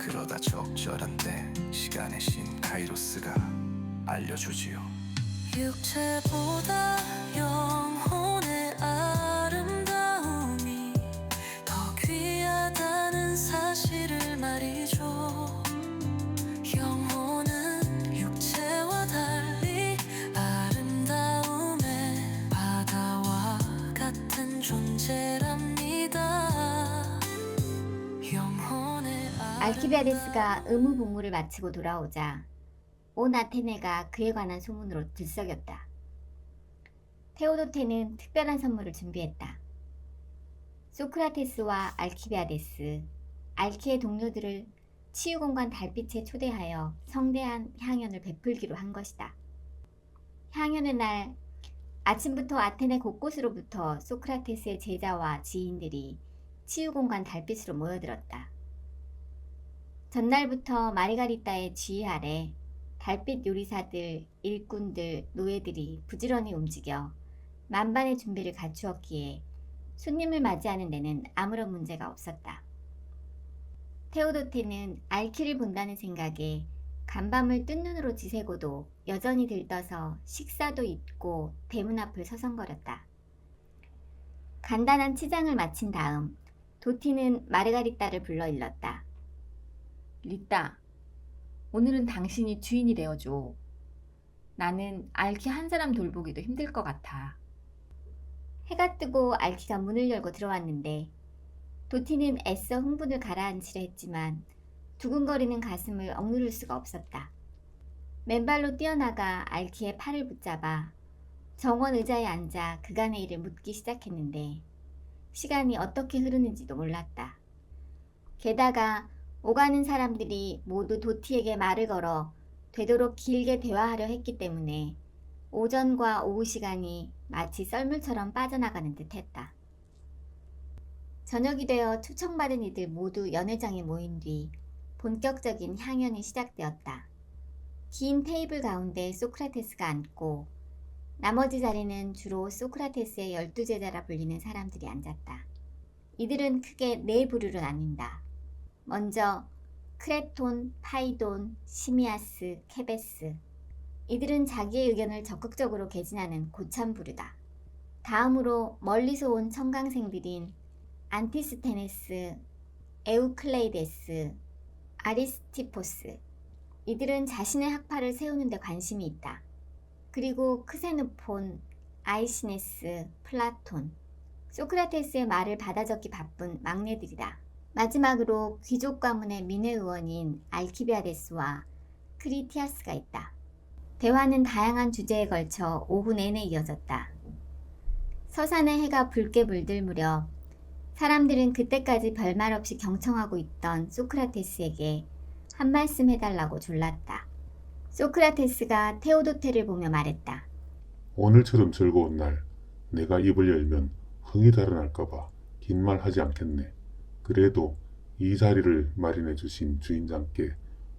그러다 적절한데 시간의 신 카이로스가 알려주지요. 육체보다 영혼의 아름다움이 더 귀하다는 사실을 말이죠. 영혼은 육체와 달리 아름다움의 바다와 같은 존재랍니다. 영혼의 알키비아데스가 의무복무를 마치고 돌아오자 온 아테네가 그에 관한 소문으로 들썩였다. 테오도테는 특별한 선물을 준비했다. 소크라테스와 알키비아데스, 알키의 동료들을 치유공간 달빛에 초대하여 성대한 향연을 베풀기로 한 것이다. 향연의 날 아침부터 아테네 곳곳으로부터 소크라테스의 제자와 지인들이 치유공간 달빛으로 모여들었다. 전날부터 마르가리따의 지휘 아래 달빛 요리사들, 일꾼들, 노예들이 부지런히 움직여 만반의 준비를 갖추었기에 손님을 맞이하는 데는 아무런 문제가 없었다. 테오도테는 알키를 본다는 생각에 간밤을 뜬 눈으로 지새고도 여전히 들떠서 식사도 잊고 대문 앞을 서성거렸다. 간단한 치장을 마친 다음 도티는 마르가리따를 불러 일렀다. 리따, 오늘은 당신이 주인이 되어줘. 나는 알키 한 사람 돌보기도 힘들 것 같아. 해가 뜨고 알키가 문을 열고 들어왔는데 도티는 애써 흥분을 가라앉히려 했지만 두근거리는 가슴을 억누를 수가 없었다. 맨발로 뛰어나가 알키의 팔을 붙잡아 정원 의자에 앉아 그간의 일을 묻기 시작했는데 시간이 어떻게 흐르는지도 몰랐다. 게다가 오가는 사람들이 모두 도티에게 말을 걸어 되도록 길게 대화하려 했기 때문에 오전과 오후 시간이 마치 썰물처럼 빠져나가는 듯 했다. 저녁이 되어 초청받은 이들 모두 연회장에 모인 뒤 본격적인 향연이 시작되었다. 긴 테이블 가운데 소크라테스가 앉고 나머지 자리는 주로 소크라테스의 12제자라 불리는 사람들이 앉았다. 이들은 크게 네 부류로 나뉜다. 먼저 크레톤, 파이돈, 시미아스, 케베스. 이들은 자기의 의견을 적극적으로 개진하는 고참 부류다. 다음으로 멀리서 온 청강생들인 안티스테네스, 에우클레이데스, 아리스티포스. 이들은 자신의 학파를 세우는 데 관심이 있다. 그리고 크세노폰, 아이시네스, 플라톤. 소크라테스의 말을 받아 적기 바쁜 막내들이다. 마지막으로 귀족 가문의 민회 의원인 알키비아데스와 크리티아스가 있다. 대화는 다양한 주제에 걸쳐 오후 내내 이어졌다. 서산의 해가 붉게 물들 무렵 사람들은 그때까지 별말 없이 경청하고 있던 소크라테스에게 한 말씀 해달라고 졸랐다. 소크라테스가 테오도테를 보며 말했다. 오늘처럼 즐거운 날 내가 입을 열면 흥이 달아날까봐 긴 말 하지 않겠네. 그래도 이 자리를 마련해 주신 주인장께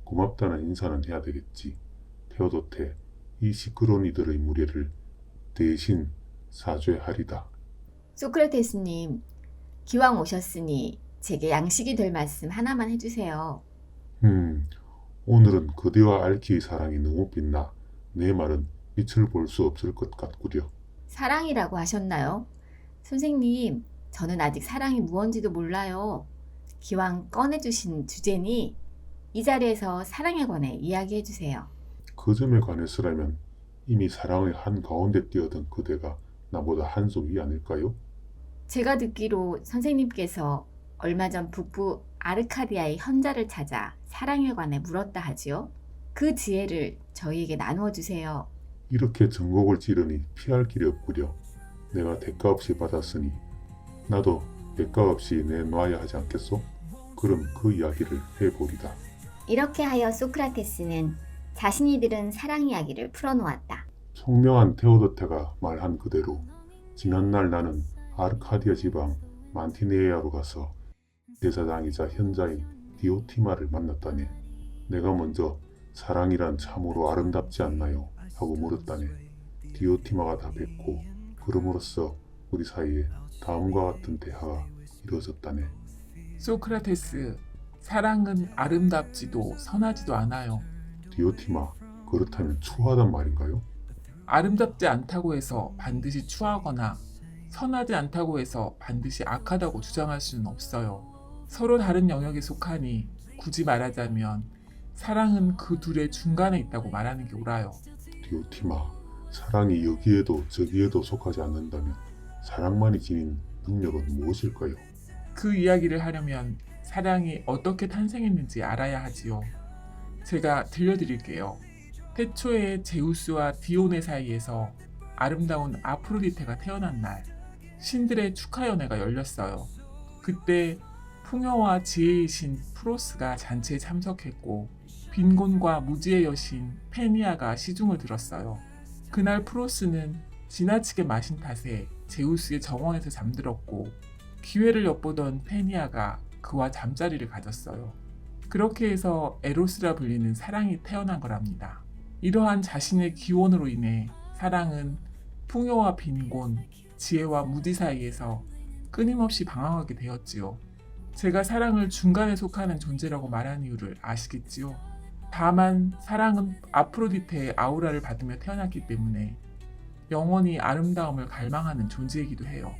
고맙다는 인사는 해야 되겠지. 테오도테, 이 시끄러운 이들의 무례를 대신 사죄하리다. 소크라테스님, 기왕 오셨으니 제게 양식이 될 말씀 하나만 해주세요. 오늘은 그대와 알키의 사랑이 너무 빛나 내 말은 빛을 볼 수 없을 것 같구려. 사랑이라고 하셨나요? 선생님, 저는 아직 사랑이 무언지도 몰라요. 기왕 꺼내주신 주제니 이 자리에서 사랑에 관해 이야기해주세요. 그 점에 관해서라면 이미 사랑의 한가운데 뛰어든 그대가 나보다 한 수 위 아닐까요? 제가 듣기로 선생님께서 얼마 전 북부 아르카디아의 현자를 찾아 사랑에 관해 물었다 하지요. 그 지혜를 저희에게 나누어 주세요. 이렇게 전곡을 찌르니 피할 길이 없구려. 내가 대가 없이 받았으니 나도 대가 없이 내놔야 하지 않겠소? 그럼 그 이야기를 해보리다. 이렇게 하여 소크라테스는 자신이 들은 사랑 이야기를 풀어놓았다. 총명한 테오도테가 말한 그대로 지난날 나는 아르카디아 지방 만티네이아로 가서 제사장이자 현자인 디오티마를 만났다네. 내가 먼저 사랑이란 참으로 아름답지 않나요? 하고 물었다네. 디오티마가 답했고 그럼으로써 우리 사이에 다음과 같은 대화가 이루어졌다네. 소크라테스, 사랑은 아름답지도 선하지도 않아요. 디오티마, 그렇다면 추하단 말인가요? 아름답지 않다고 해서 반드시 추하거나 선하지 않다고 해서 반드시 악하다고 주장할 수는 없어요. 서로 다른 영역에 속하니 굳이 말하자면 사랑은 그 둘의 중간에 있다고 말하는 게 옳아요. 디오티마, 사랑이 여기에도 저기에도 속하지 않는다면 사랑만이 지닌 능력은 무엇일까요? 그 이야기를 하려면 사랑이 어떻게 탄생했는지 알아야 하지요. 제가 들려드릴게요. 태초에 제우스와 디오네 사이에서 아름다운 아프로디테가 태어난 날, 신들의 축하 연회가 열렸어요. 그때 풍요와 지혜의 신 프로스가 잔치에 참석했고 빈곤과 무지의 여신 페니아가 시중을 들었어요. 그날 프로스는 지나치게 마신 탓에 제우스의 정원에서 잠들었고 기회를 엿보던 페니아가 그와 잠자리를 가졌어요. 그렇게 해서 에로스라 불리는 사랑이 태어난 거랍니다. 이러한 자신의 기원으로 인해 사랑은 풍요와 빈곤, 지혜와 무지 사이에서 끊임없이 방황하게 되었지요. 제가 사랑을 중간에 속하는 존재라고 말한 이유를 아시겠지요? 다만 사랑은 아프로디테의 아우라를 받으며 태어났기 때문에 영원히 아름다움을 갈망하는 존재이기도 해요.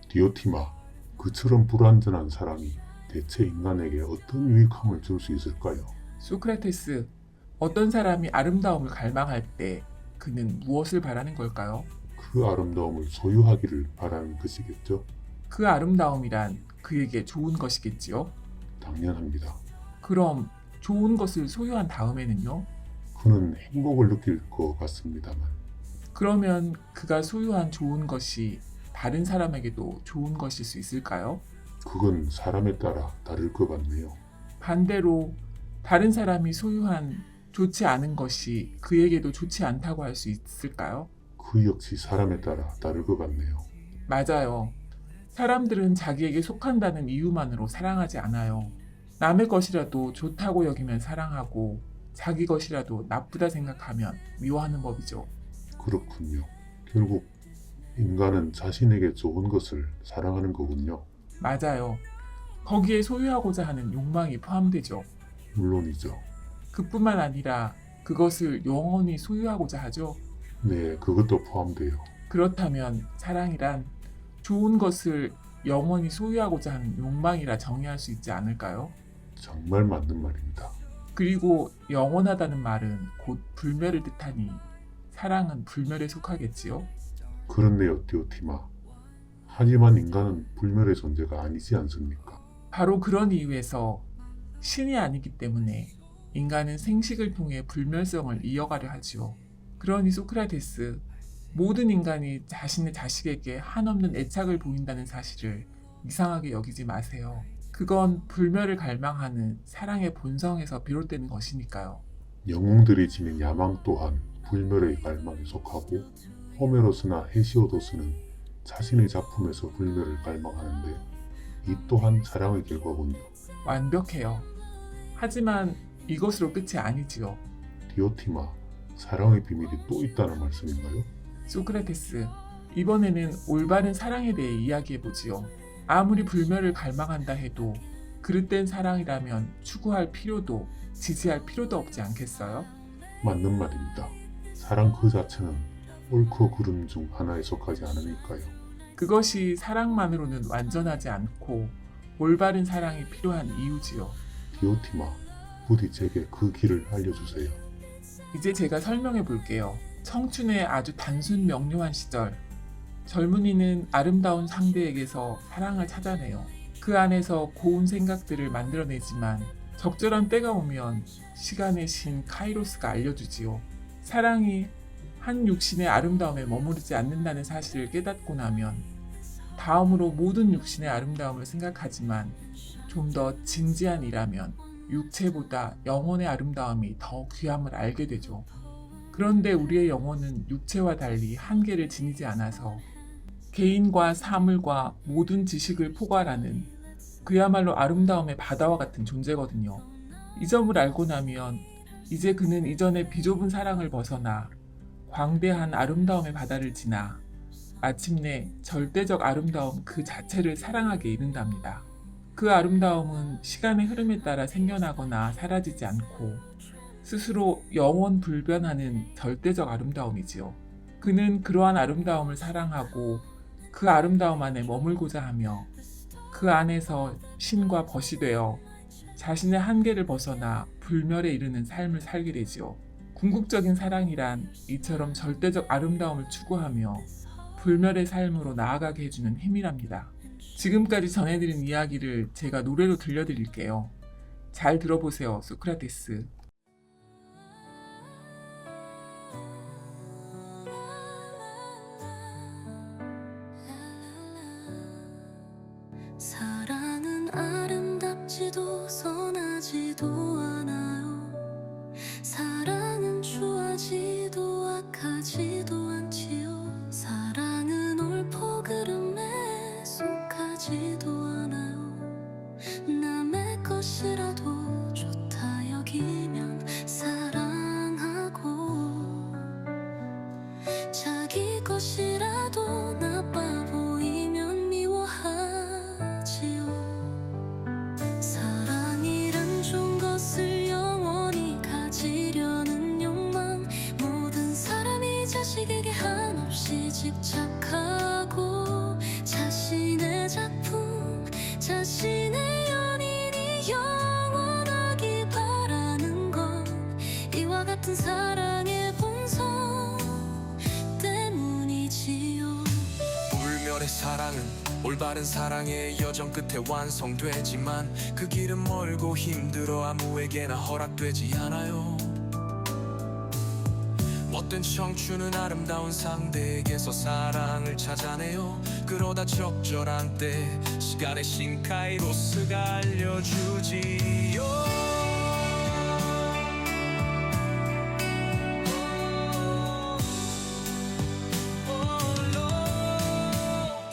디오티마, 그처럼 불완전한 사랑이 대체 인간에게 어떤 유익함을 줄 수 있을까요? 소크라테스, 어떤 사람이 아름다움을 갈망할 때 그는 무엇을 바라는 걸까요? 그 아름다움을 소유하기를 바라는 것이겠죠? 그 아름다움이란 그에게 좋은 것이겠지요? 당연합니다. 그럼 좋은 것을 소유한 다음에는요? 그는 행복을 느낄 것 같습니다만 그러면 그가 소유한 좋은 것이 다른 사람에게도 좋은 것일 수 있을까요? 그건 사람에 따라 다를 것 같네요. 반대로 다른 사람이 소유한 좋지 않은 것이 그에게도 좋지 않다고 할 수 있을까요? 그 역시 사람에 따라 다를 것 같네요. 맞아요. 사람들은 자기에게 속한다는 이유만으로 사랑하지 않아요. 남의 것이라도 좋다고 여기면 사랑하고 자기 것이라도 나쁘다 생각하면 미워하는 법이죠. 그렇군요. 결국 인간은 자신에게 좋은 것을 사랑하는 거군요. 맞아요. 거기에 소유하고자 하는 욕망이 포함되죠. 물론이죠. 그뿐만 아니라 그것을 영원히 소유하고자 하죠. 네, 그것도 포함돼요. 그렇다면 사랑이란 좋은 것을 영원히 소유하고자 하는 욕망이라 정의할 수 있지 않을까요? 정말 맞는 말입니다. 그리고 영원하다는 말은 곧 불멸을 뜻하니 사랑은 불멸에 속하겠지요? 그렇네요, 디오티마. 하지만 인간은 불멸의 존재가 아니지 않습니까? 바로 그런 이유에서 신이 아니기 때문에 인간은 생식을 통해 불멸성을 이어가려 하지요. 그러니 소크라테스, 모든 인간이 자신의 자식에게 한없는 애착을 보인다는 사실을 이상하게 여기지 마세요. 그건 불멸을 갈망하는 사랑의 본성에서 비롯되는 것이니까요. 영웅들이 지닌 야망 또한 불멸의 갈망에 속하고 호메로스나 헤시오도스는 자신의 작품에서 불멸을 갈망하는데 이 또한 사랑의 결과군요. 완벽해요. 하지만 이것으로 끝이 아니지요. 디오티마, 사랑의 비밀이 또 있다는 말씀인가요? 소크라테스, 이번에는 올바른 사랑에 대해 이야기해보지요. 아무리 불멸을 갈망한다 해도 그릇된 사랑이라면 추구할 필요도 지지할 필요도 없지 않겠어요? 맞는 말입니다. 사랑 그 자체는 옳고 그름 중 하나에 속하지 않으니까요. 그것이 사랑만으로는 완전하지 않고 올바른 사랑이 필요한 이유지요. 디오티마, 부디 제게 그 길을 알려주세요. 이제 제가 설명해 볼게요. 청춘의 아주 단순 명료한 시절, 젊은이는 아름다운 상대에게서 사랑을 찾아내요. 그 안에서 고운 생각들을 만들어내지만 적절한 때가 오면 시간의 신 카이로스가 알려주지요. 사랑이 한 육신의 아름다움에 머무르지 않는다는 사실을 깨닫고 나면 다음으로 모든 육신의 아름다움을 생각하지만 좀 더 진지한 이라면 육체보다 영혼의 아름다움이 더 귀함을 알게 되죠. 그런데 우리의 영혼은 육체와 달리 한계를 지니지 않아서 개인과 사물과 모든 지식을 포괄하는 그야말로 아름다움의 바다와 같은 존재거든요. 이 점을 알고 나면 이제 그는 이전의 비좁은 사랑을 벗어나 광대한 아름다움의 바다를 지나 마침내 절대적 아름다움 그 자체를 사랑하게 이른답니다. 그 아름다움은 시간의 흐름에 따라 생겨나거나 사라지지 않고 스스로 영원 불변하는 절대적 아름다움이지요. 그는 그러한 아름다움을 사랑하고 그 아름다움 안에 머물고자 하며 그 안에서 신과 벗이 되어 자신의 한계를 벗어나 불멸에 이르는 삶을 살게 되지요. 궁극적인 사랑이란 이처럼 절대적 아름다움을 추구하며 불멸의 삶으로 나아가게 해주는 힘이랍니다. 지금까지 전해드린 이야기를 제가 노래로 들려드릴게요. 잘 들어보세요, 소크라테스. 사랑은 아름답지도 선하지도 않아요. 사랑은 추하지도 악하지도 않지요. 사랑은 옳고 그름에 속하지도 않아요. 남의 것이라도 좋다 여기면 사랑하고 자기 것이라도 나빠 보이면 미워하지요. 사랑이란 좋은 것을 영원히 가지려는 욕망, 모든 사람이 자식에게 한없이 집착하고 자신의 작품, 자신의 연인이 영원하기 바라는 건 이와 같은 사랑의 본성 때문이지요. 불멸의 사랑은 올바른 사랑의 여정 끝에 완성되지만 그 길은 멀고 힘들어 아무에게나 허락되지 않아요. 못된 청춘은 아름다운 상대에게서 사랑을 찾아내요. 그러다 적절한 때 시간의 신 카이로스가 알려주지요.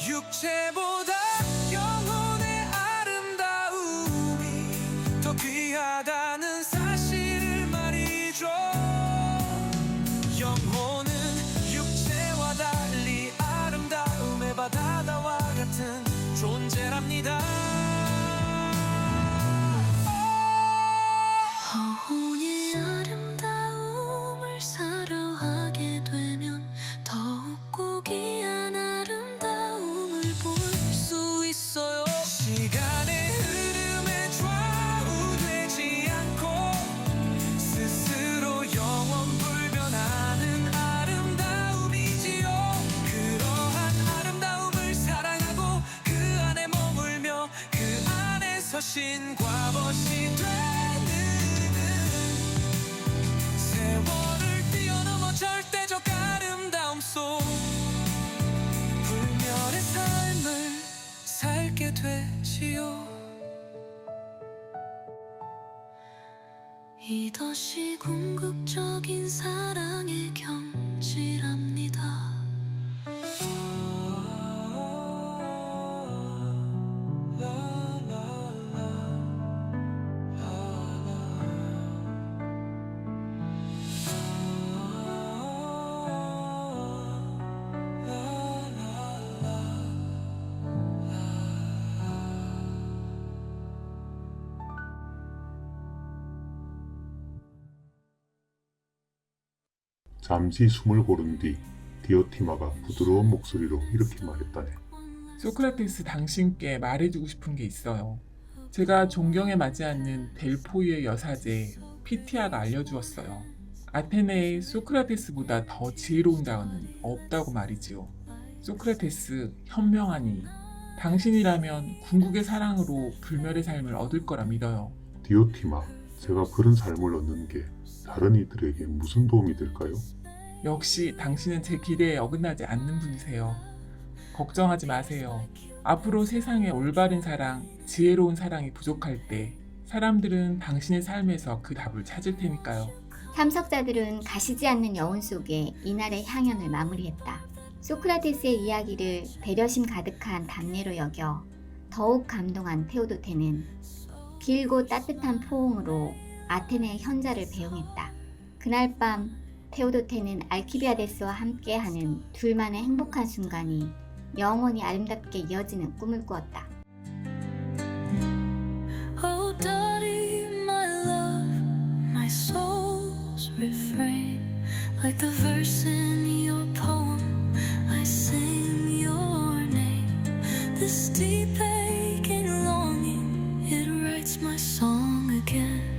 육체보다 영혼의 아름다움이 더 귀하다는 사실을 말이죠. 영혼은 육체와 달리 아름다움의 바다와 같은 존재랍니다. 영혼의 아름다움을 사랑하게 되면 더욱 고귀한 아름다움을 볼 수 있어요. 시간의 흐름에 좌우되지 않고 스스로 영원 불변하는 아름다움이지요. 그러한 아름다움을 사랑하고 그 안에 머물며 그 안에서 신과 벗이 되는 세월을 뛰어넘어 절대적 아름다움 속 불멸의 삶을 살게 되지요. 이것이 궁극적인 사랑의 경지랍니다. 잠시 숨을 고른 뒤 디오티마가 부드러운 목소리로 이렇게 말했다네. 소크라테스, 당신께 말해주고 싶은 게 있어요. 제가 존경에 맞지 않는 델포이의 여사제 피티아가 알려주었어요. 아테네의 소크라테스보다 더 지혜로운 자는 없다고 말이지요. 소크라테스, 현명하니 당신이라면 궁극의 사랑으로 불멸의 삶을 얻을 거라 믿어요. 디오티마, 제가 그런 삶을 얻는 게 다른 이들에게 무슨 도움이 될까요? 역시 당신은 제 기대에 어긋나지 않는 분이세요. 걱정하지 마세요. 앞으로 세상에 올바른 사랑, 지혜로운 사랑이 부족할 때 사람들은 당신의 삶에서 그 답을 찾을 테니까요. 참석자들은 가시지 않는 여운 속에 이날의 향연을 마무리했다. 소크라테스의 이야기를 배려심 가득한 답례로 여겨 더욱 감동한 테오도테는 길고 따뜻한 포옹으로 아테네의 현자를 배웅했다. 그날 밤 테오도테는 알키비아데스와 함께하는 둘만의 행복한 순간이 영원히 아름답게 이어지는 꿈을 꾸었다. Like the verse in your poem, I sing your name. This deep aching longing, it writes my song again.